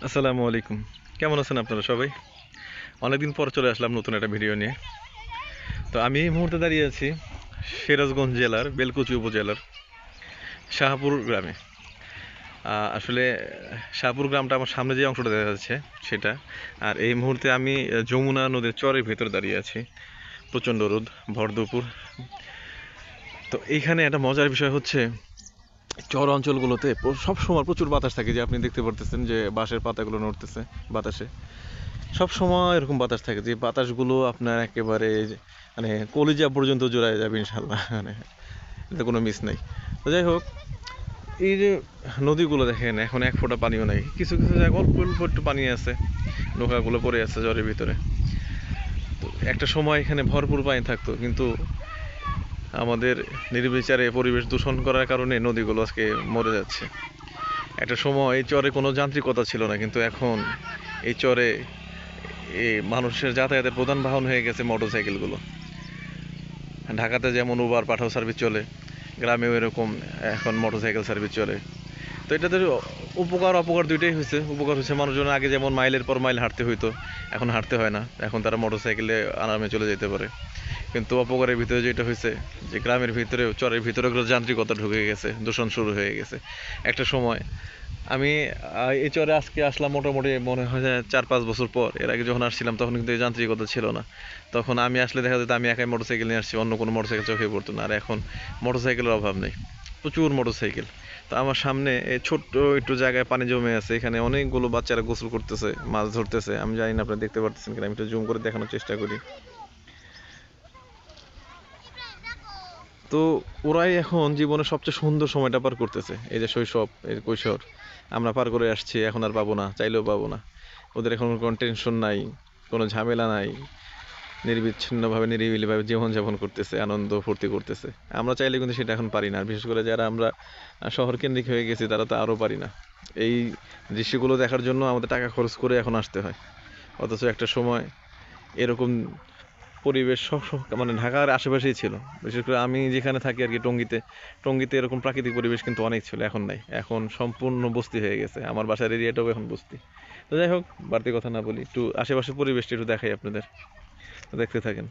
আসসালামু আলাইকুম। কেমন আছেন আপনারা সবাই? অনেকদিন পর চলে আসলাম নতুন একটা ভিডিও নিয়ে। তো আমি এই মুহূর্তে দাঁড়িয়ে আছি সিরাজগঞ্জ জেলার বেলকুচি উপজেলার শাহপুর গ্রামে। আসলে শাহপুর গ্রামটা আমার সামনে যে অংশটা দেখা যাচ্ছে সেটা। আর এই মুহূর্তে আমি যমুনা নদীর চরের ভেতর দাঁড়িয়ে আছি। প্রচণ্ড রোদ, ভর দুপুর। তো এইখানে একটা মজার বিষয় হচ্ছে চর অঞ্চলগুলোতে সবসময় প্রচুর বাতাস থাকে, যে আপনি দেখতে পারতেছেন যে বাঁশের পাতাগুলো নড়তেছে বাতাসে। সব সময় এরকম বাতাস থাকে, যে বাতাসগুলো আপনার একেবারে মানে কলিজা পর্যন্ত জোড়ায় যাবে ইনশাল্লাহ, মানে এতে কোনো মিস নাই। তো যাই হোক, এই যে নদীগুলো দেখেন এখন এক ফোঁটা পানিও নাই, কিছু কিছু জায়গায় অল্প অল্প একটু পানি আছে, নৌকাগুলো পড়ে আছে জ্বরের ভিতরে। তো একটা সময় এখানে ভরপুর পানি থাকতো, কিন্তু আমাদের নির্বিচারে পরিবেশ দূষণ করার কারণে নদীগুলো আজকে মরে যাচ্ছে। একটা সময় এই চরে কোনো যান্ত্রিকতা ছিল না, কিন্তু এখন এই চরে এই মানুষের যাতায়াতের প্রধান বাহন হয়ে গেছে মোটরসাইকেলগুলো। ঢাকাতে যেমন উবার পাঠাও সার্ভিস চলে, গ্রামেও এরকম এখন মোটরসাইকেল সার্ভিস চলে। তো এটাতে উপকার অপকার দুইটাই হয়েছে। উপকার হচ্ছে মানুষজন আগে যেমন মাইলের পর মাইল হাঁটতে হইতো, এখন হাঁটতে হয় না, এখন তারা মোটরসাইকেলে আরামে চলে যেতে পারে। কিন্তু অপকারের ভিতরে যেটা হয়েছে, যে গ্রামের ভিতরেও চরের ভিতরে যান্ত্রিকতা ঢুকে গেছে, দূষণ শুরু হয়ে গেছে। একটা সময় আমি এই চরে আজকে আসলাম মোটামুটি মনে হয় যে 4-5 বছর পর। এর আগে যখন আসছিলাম তখন কিন্তু এই যান্ত্রিকতা ছিল না। তখন আমি আসলে দেখা যেত আমি একাই মোটরসাইকেল নিয়ে আসছি, অন্য কোনো মোটরসাইকেল চোখে পড়তো না। আর এখন মোটরসাইকেলের অভাব নেই, প্রচুর মোটরসাইকেল। তো আমার সামনে এই ছোট্ট একটু জায়গায় পানি জমে আছে, এখানে অনেকগুলো বাচ্চারা গোসল করতেছে, মাছ ধরতেছে। আমি জানি না আপনি দেখতে পারতেছেন কিনা, আমি একটু জুম করে দেখানোর চেষ্টা করি। তো ওরাই এখন জীবনের সবচেয়ে সুন্দর সময়টা পার করতেছে, এই যে শৈশব, এই কৈশোর আমরা পার করে আসছি, এখন আর পাবো না, চাইলেও পাবো না। ওদের এখন কোনো টেনশন নাই, কোনো ঝামেলা নাই, নির্বিচ্ছিন্নভাবে নিরিবিলিভাবে জীবনযাপন করতেছে, আনন্দ ফুর্তি করতেছে। আমরা চাইলে কিন্তু সেটা এখন পারি না। আর বিশেষ করে যারা আমরা শহর কেন্দ্রিক হয়ে গেছি তারা তো আরও পারি না। এই দৃশ্যগুলো দেখার জন্য আমাদের টাকা খরচ করে এখন আসতে হয়। অথচ একটা সময় এরকম পরিবেশ সব মানে ঢাকার আশেপাশেই ছিল। বিশেষ করে আমি যেখানে থাকি আর কি, টঙ্গীতে এরকম প্রাকৃতিক পরিবেশ কিন্তু অনেক ছিল, এখন নাই। এখন সম্পূর্ণ বস্তি হয়ে গেছে, আমার বাসার এরিয়াটাও এখন বস্তি। তো যাই হোক, বাড়তি কথা না বলি, একটু আশেপাশের পরিবেশটা একটু দেখাই আপনাদের, দেখতে থাকেন।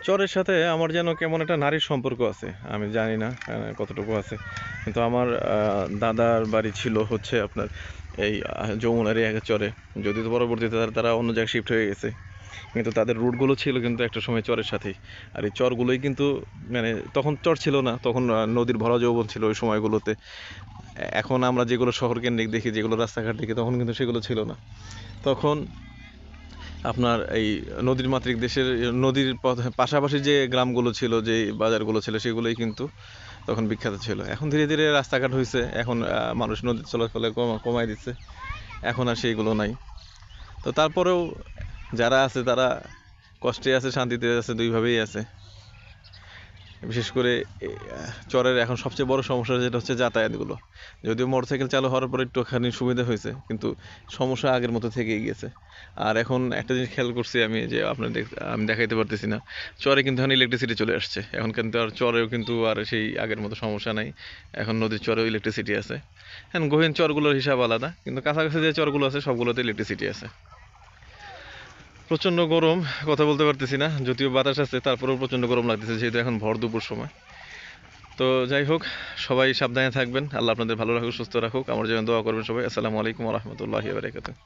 চরের সাথে আমার যেন কেমন একটা নারীর সম্পর্ক আছে, আমি জানি না কতটুকু আছে। কিন্তু আমার দাদার বাড়ি ছিল হচ্ছে আপনার এই যমুনারই এক চরে। যদিও পরবর্তীতে তারা অন্য জায়গায় শিফট হয়ে গেছে, কিন্তু তাদের রুটগুলো ছিল কিন্তু একটা সময় চরের সাথেই। আর এই চরগুলোই কিন্তু মানে তখন চর ছিল না, তখন নদীর ভরা যৌবন ছিল ওই সময়গুলোতে। এখন আমরা যেগুলো শহর কেন্দ্রিক দেখি, যেগুলো রাস্তাঘাট দেখি, তখন কিন্তু সেগুলো ছিল না। তখন আপনার এই নদীর মাতৃক দেশের নদীর পাশাপাশি যে গ্রামগুলো ছিল, যে বাজারগুলো ছিল, সেগুলোই কিন্তু তখন বিখ্যাত ছিল। এখন ধীরে ধীরে রাস্তাঘাট হয়েছে, এখন মানুষ নদীর চলাচলে কমাই দিচ্ছে, এখন আর সেইগুলো নাই। তো তারপরেও যারা আছে তারা কষ্টে আছে, শান্তিতে আছে, দুইভাবেই আছে। বিশেষ করে চরের এখন সবচেয়ে বড় সমস্যা যেটা হচ্ছে যাতায়াতগুলো। যদিও মোটরসাইকেল চালু হওয়ার পরে একটুখানি সুবিধা হয়েছে, কিন্তু সমস্যা আগের মতো থেকেই গেছে। আর এখন একটা জিনিস খেয়াল করছি আমি, যে আপনার আমি দেখাইতে পারতেছি না, চরে কিন্তু এখন ইলেকট্রিসিটি চলে আসছে। এখন কিন্তু আর চরেও কিন্তু আর সেই আগের মতো সমস্যা নাই, এখন নদীর চরেও ইলেকট্রিসিটি আছে। হ্যাঁ, গহীন চরগুলোর হিসাব আলাদা, কিন্তু কাছাকাছি যে চরগুলো আছে সবগুলোতে ইলেকট্রিসিটি আছে। প্রচণ্ড গরম, কথা বলতে পারতেছি না, যদিও বাতাস আছে, তারপরেও প্রচণ্ড গরম লাগতেছে, যেহেতু এখন ভর দুপুর সময়। তো যাই হোক, সবাই সাবধানে থাকবেন, আল্লাহ আপনাদের ভালো রাখুক, সুস্থ রাখুক, আমার জন্য দোয়া করবেন সবাই। আসসালামু আলাইকুম ওয়া রাহমাতুল্লাহি ওয়া বারাকাতুহু।